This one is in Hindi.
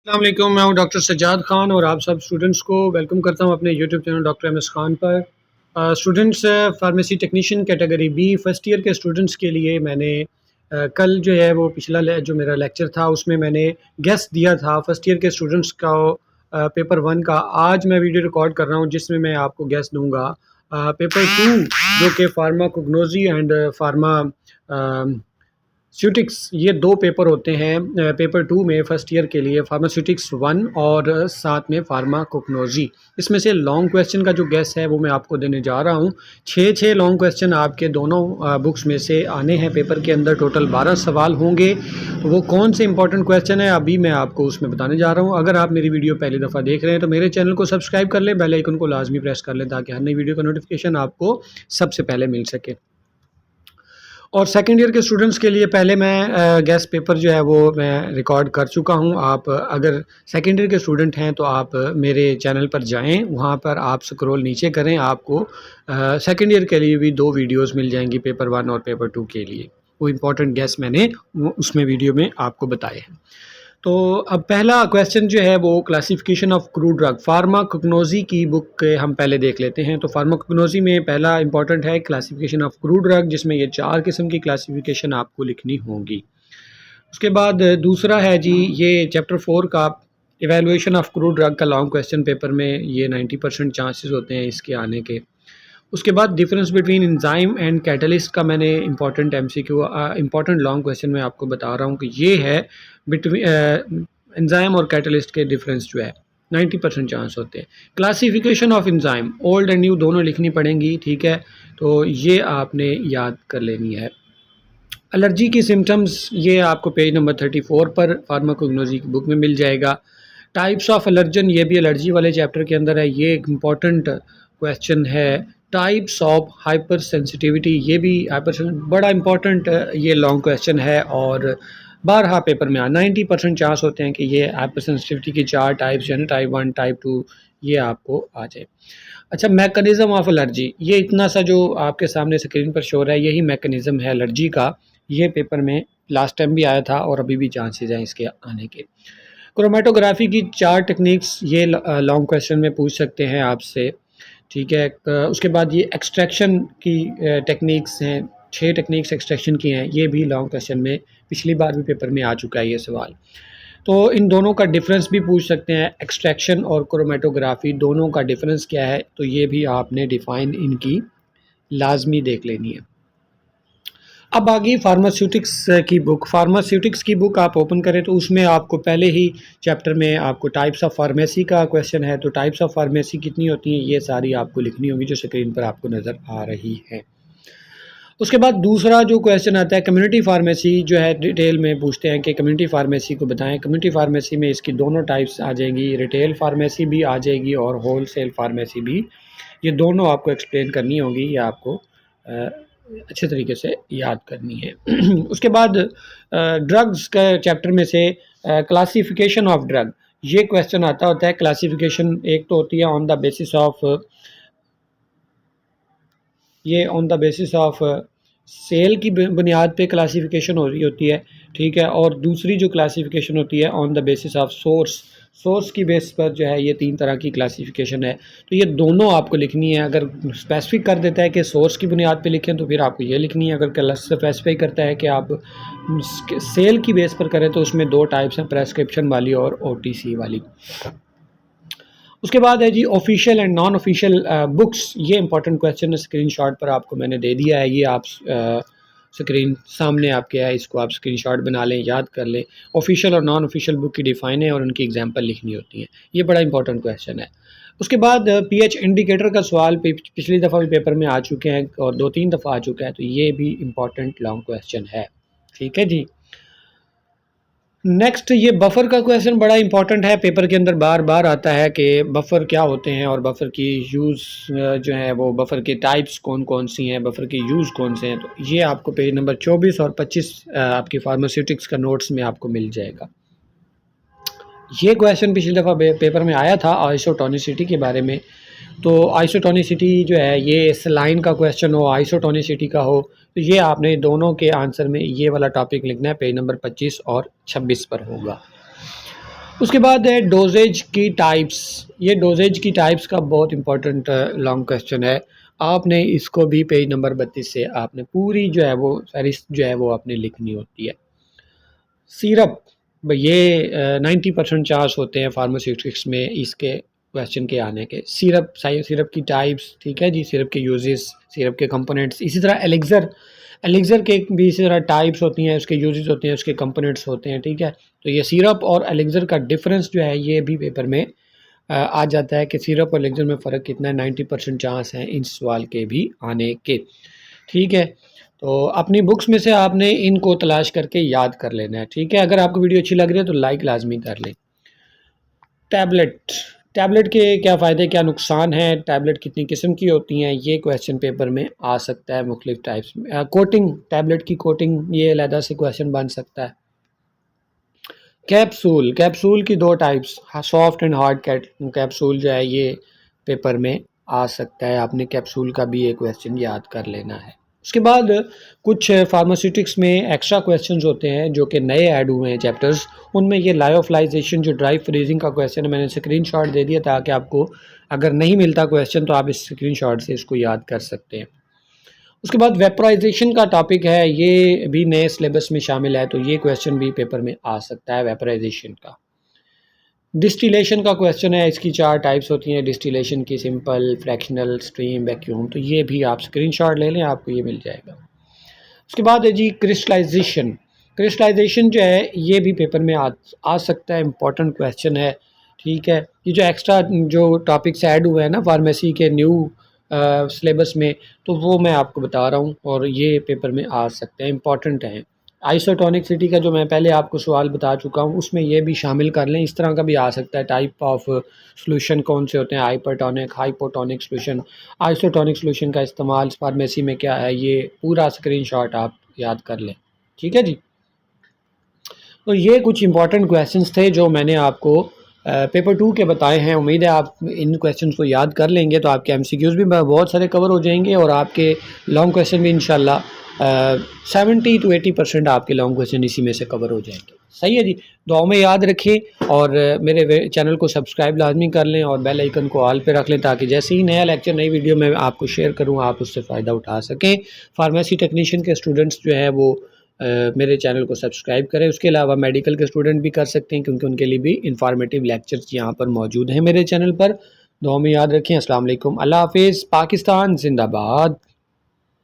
अस्सलाम वालेकुम, मैं हूं डॉक्टर सज्जाद खान और आप सब स्टूडेंट्स को वेलकम करता हूं अपने YouTube channel doctor M S Khan पर। Students, pharmacy technician category B first year के स्टूडेंट्स के लिए मैंने कल जो है वो पिछला जो मेरा लेक्चर था उसमें मैंने गेस्ट दिया था फर्स्ट ईयर के स्टूडेंट्स का पेपर वन का। आज मैं वीडियो रिकॉर्ड कर रहा हूं जिसमें मैं आपको गेस्ट दूंगा पेपर टू, जो कि फार्माकोग्नोजी एंड फार्मा स्यूटिक्स, ये दो पेपर होते हैं पेपर टू में फर्स्ट ईयर के लिए, फार्मास्यूटिक्स वन और साथ में फार्माकोग्नोजी। इसमें से लॉन्ग क्वेश्चन का जो गेस है वो मैं आपको देने जा रहा हूँ। छः लॉन्ग क्वेश्चन आपके दोनों बुक्स में से आने हैं पेपर के अंदर। टोटल 12 सवाल होंगे। वो कौन से इंपॉर्टेंट क्वेश्चन है अभी मैं आपको उसमें बताने जा रहा हूँ। अगर आप मेरी वीडियो पहली दफ़ा देख रहे हैं तो मेरे चैनल को सब्सक्राइब कर लें, बेल आइकन को लाजमी प्रेस कर लें ताकि हर नई वीडियो का नोटिफिकेशन आपको सबसे पहले मिल सके। और सेकेंड ईयर के स्टूडेंट्स के लिए पहले मैं गैस पेपर जो है वो मैं रिकॉर्ड कर चुका हूं। आप अगर सेकेंड ईयर के स्टूडेंट हैं तो आप मेरे चैनल पर जाएं, वहां पर आप स्क्रॉल नीचे करें, आपको सेकेंड ईयर के लिए भी दो वीडियोस मिल जाएंगी, पेपर वन और पेपर टू के लिए। वो इम्पोर्टेंट गैस मैंने उसमें वीडियो में आपको बताए हैं। तो अब पहला क्वेश्चन जो है वो classification of crude drug, pharmacognosy की बुक के हम पहले देख लेते हैं। तो फार्माकोग्नोजी में पहला इंपॉर्टेंट है क्लासिफिकेशन ऑफ क्रूड ड्रग, जिसमें ये 4 किस्म की क्लासिफिकेशन आपको लिखनी होगी। उसके बाद दूसरा है जी ये चैप्टर 4 का इवेलुएशन ऑफ क्रूड ड्रग का लॉन्ग क्वेश्चन पेपर में ये 90% चांसेस होते हैं इसके आने के। उसके बाद difference between enzyme and catalyst का मैंने important MCQ important long question में आपको बता रहा हूँ कि ये है बिटवीन एंजाइम और कैटलिस्ट के डिफरेंस जो है 90% चांस होते हैं। Classification of enzyme old and new दोनों लिखनी पड़ेंगी, ठीक है, तो ये आपने याद कर लेनी है। एलर्जी की सिम्टम्स ये आपको पेज नंबर 34 पर फार्माकोग्नोजी की बुक में मिल जाएगा। टाइप्स ऑफ एलर्जन ये भी एलर्जी वाले चैप्टर के अंदर है, ये एक इम्पॉर्टेंट क्वेश्चन है। टाइप्स ऑफ हाइपर सेंसिटिविटी ये भी बड़ा इंपॉर्टेंट ये लॉन्ग क्वेश्चन है और 12 पेपर में 90% चांस होते हैं कि ये हाइपर सेंसिटिविटी की 4 टाइप्स यानी टाइप 1 टाइप 2 ये आपको आ जाए। अच्छा, मैकेनिज्म ऑफ एलर्जी, ये इतना सा जो आपके सामने स्क्रीन पर शो रहा है यही मैकेनिज्म है एलर्जी का। ये पेपर में लास्ट टाइम भी आया था और अभी भी चांसेस हैं इसके आने के। क्रोमेटोग्राफी की 4 टेक्निक्स ये लॉन्ग क्वेश्चन में पूछ सकते हैं आपसे, ठीक है। उसके बाद ये एक्सट्रैक्शन की टेक्निक्स हैं, 6 टेक्निक्स एक्सट्रैक्शन की हैं, ये भी लॉन्ग क्वेश्चन में पिछली बार भी पेपर में आ चुका है ये सवाल। तो इन दोनों का डिफरेंस भी पूछ सकते हैं, एक्सट्रैक्शन और क्रोमेटोग्राफी दोनों का डिफरेंस क्या है, तो ये भी आपने डिफाइन इनकी लाजमी देख लेनी है। अब आगे फार्मास्यूटिक्स की बुक, फार्मास्यूटिक्स की बुक आप ओपन करें तो उसमें आपको पहले ही चैप्टर में आपको टाइप्स ऑफ फार्मेसी का क्वेश्चन है। तो टाइप्स ऑफ फार्मेसी कितनी होती हैं ये सारी आपको लिखनी होगी जो स्क्रीन पर आपको नज़र आ रही है। उसके बाद दूसरा जो क्वेश्चन आता है कम्युनिटी फार्मेसी, जो है डिटेल में पूछते हैं कि कम्युनिटी फार्मेसी को बताएं। कम्युनिटी फार्मेसी में इसकी दोनों टाइप्स आ जाएंगी, रिटेल फार्मेसी भी आ जाएगी और होल सेल फार्मेसी भी। ये दोनों आपको एक्सप्लेन करनी होगी, ये आपको अच्छे तरीके से याद करनी है। उसके बाद ड्रग्स का चैप्टर में से क्लासिफिकेशन ऑफ ड्रग, ये क्वेश्चन आता होता है। क्लासिफिकेशन एक तो होती है ऑन द बेसिस ऑफ, ये on the basis of cell की बुनियाद पे क्लासिफिकेशन हो रही होती है, ठीक है। और दूसरी जो क्लासिफिकेशन होती है on the basis of source की बेस पर जो है, ये 3 तरह की क्लासिफिकेशन है। तो ये दोनों आपको लिखनी है। अगर स्पेसिफिक कर देता है कि सोर्स की बुनियाद पे लिखें तो फिर आपको ये लिखनी है। अगर स्पेसिफाई करता है कि आप सेल की बेस पर करें तो उसमें 2 टाइप्स हैं, प्रेस्क्रिप्शन वाली और OTC वाली। उसके बाद है जी official and non official books, ये इंपॉर्टेंट क्वेश्चन है, स्क्रीनशॉट पर आपको मैंने दे दिया है। ये आप स्क्रीन सामने आपके है, इसको आप स्क्रीनशॉट बना लें, याद कर लें। ऑफिशियल और नॉन ऑफिशियल बुक की डिफाइन है और उनकी एग्जांपल लिखनी होती है। ये बड़ा इंपॉर्टेंट क्वेश्चन है। उसके बाद पीएच इंडिकेटर का सवाल पिछली दफ़ा भी पेपर में आ चुके हैं और 2-3 दफ़ा आ चुका है, तो ये भी इंपॉर्टेंट लॉन्ग क्वेश्चन है, ठीक है जी। नेक्स्ट ये बफ़र का क्वेश्चन बड़ा इंपॉर्टेंट है, पेपर के अंदर बार बार आता है कि बफ़र क्या होते हैं और बफ़र की यूज़ जो है वो बफ़र के टाइप्स कौन कौन सी हैं, बफ़र के यूज़ कौन से हैं। तो ये आपको पेज नंबर 24 और 25 आपकी फार्मास्यूटिक्स का नोट्स में आपको मिल जाएगा। ये क्वेश्चन पिछली दफ़ा पेपर में आया था आइसोटोनिसिटी के बारे में। तो आइसोटोनिसिटी जो है, ये सलाइन का क्वेश्चन हो, आइसोटोनिसिटी का हो, तो ये आपने दोनों के आंसर में ये वाला टॉपिक लिखना है, पेज नंबर 25 और 26 पर होगा। उसके बाद है डोजेज की टाइप्स। ये डोजेज की टाइप्स का बहुत इंपॉर्टेंट लॉन्ग क्वेश्चन है। आपने इसको भी पेज नंबर 32 से आपने पूरी जो है वो फहरिस्त जो है वो आपने लिखनी होती है। सिरप, ये 90% चांस होते हैं फार्मास्यूटिक्स में इसके क्वेश्चन के आने के। सिरप, सिरप की टाइप्स, ठीक है जी, सिरप के यूजेस, सिरप के कंपोनेंट्स। इसी तरह एलिक्सर, एलिक्सर के भी इसी तरह टाइप्स होती हैं, उसके यूजेस होते हैं, उसके कंपोनेंट्स होते हैं, ठीक है। तो ये सिरप और एलिक्सर का डिफरेंस जो है ये भी पेपर में आ जाता है कि सिरप और एलिक्सर में फ़र्क कितना है। 90% चांस हैं इन सवाल के भी आने के, ठीक है। तो अपनी बुक्स में से आपने इनको तलाश करके याद कर लेना है, ठीक है। अगर आपको वीडियो अच्छी लग रही है तो लाइक लाजमी कर लें। टैबलेट, टैबलेट के क्या फ़ायदे क्या नुकसान हैं, टैबलेट कितनी किस्म की होती हैं, ये क्वेश्चन पेपर में आ सकता है मुख्तलिफ टाइप्स में। कोटिंग, टैबलेट की कोटिंग, ये अलहदा से क्वेश्चन बन सकता है। कैप्सूल, कैप्सूल की दो types, soft and hard capsule जो है ये पेपर में आ सकता है। आपने कैप्सूल का भी एक क्वेश्चन याद कर लेना है। उसके बाद कुछ फार्मास्यूटिक्स में एक्स्ट्रा क्वेश्चंस होते हैं जो कि नए ऐड हुए हैं चैप्टर्स। उनमें ये लायोफिलाइजेशन जो ड्राई फ्रीजिंग का क्वेश्चन है, मैंने स्क्रीनशॉट दे दिया ताकि आपको अगर नहीं मिलता क्वेश्चन तो आप इस स्क्रीनशॉट से इसको याद कर सकते हैं। उसके बाद वेपराइजेशन का टॉपिक है, ये भी नए सिलेबस में शामिल है, तो ये क्वेश्चन भी पेपर में आ सकता है वेपराइजेशन का। डिस्टिलेशन का क्वेश्चन है, इसकी 4 टाइप्स होती हैं डिस्टिलेशन की, सिंपल, फ्रैक्शनल, स्ट्रीम, वैक्यूम। तो ये भी आप स्क्रीनशॉट ले लें, आपको ये मिल जाएगा। उसके बाद है जी क्रिस्टलाइजेशन। क्रिस्टलाइजेशन जो है ये भी पेपर में आ सकता है, इंपॉर्टेंट क्वेश्चन है, ठीक है। ये जो एक्स्ट्रा जो टॉपिक्स ऐड हुए हैं ना फार्मेसी के न्यू सिलेबस में, तो वो मैं आपको बता रहा हूँ और ये पेपर में आ सकते हैं, इंपॉर्टेंट हैं। आइसोटोनिसिटी का जो मैं पहले आपको सवाल बता चुका हूँ, उसमें ये भी शामिल कर लें। इस तरह का भी आ सकता है, टाइप ऑफ सॉल्यूशन कौन से होते हैं, hypertonic, hypotonic solution. Isotonic solution का इस्तेमाल फार्मेसी में क्या है, ये पूरा स्क्रीनशॉट आप याद कर लें, ठीक है जी। तो ये कुछ इंपॉर्टेंट क्वेश्चंस थे जो मैंने आपको पेपर 2 के बताए हैं। उम्मीद है आप इन क्वेश्चंस को याद कर लेंगे तो आपके एमसीक्यूज़ भी बहुत सारे कवर हो जाएंगे और आपके लॉन्ग क्वेश्चन भी इंशाल्लाह 70 to 80% आपके लॉन्ग क्वेश्चन इसी में से कवर हो जाएंगे। सही है जी। दुआओं में याद रखें और मेरे चैनल को सब्सक्राइब लाजमी कर लें और बेल आइकन को ऑल पे रख लें ताकि जैसे ही नया लेक्चर, नई वीडियो मैं आपको शेयर करूँ आप उससे फ़ायदा उठा सकें। फार्मेसी टेक्नीशियन के स्टूडेंट्स जो है वो मेरे चैनल को सब्सक्राइब करें। उसके अलावा मेडिकल के स्टूडेंट भी कर सकते हैं क्योंकि उनके लिए भी इंफॉर्मेटिव लेक्चर्स यहाँ पर मौजूद हैं मेरे चैनल पर। दुआ में याद रखें। अस्सलाम वालेकुम, अल्लाह हाफिज़, पाकिस्तान जिंदाबाद।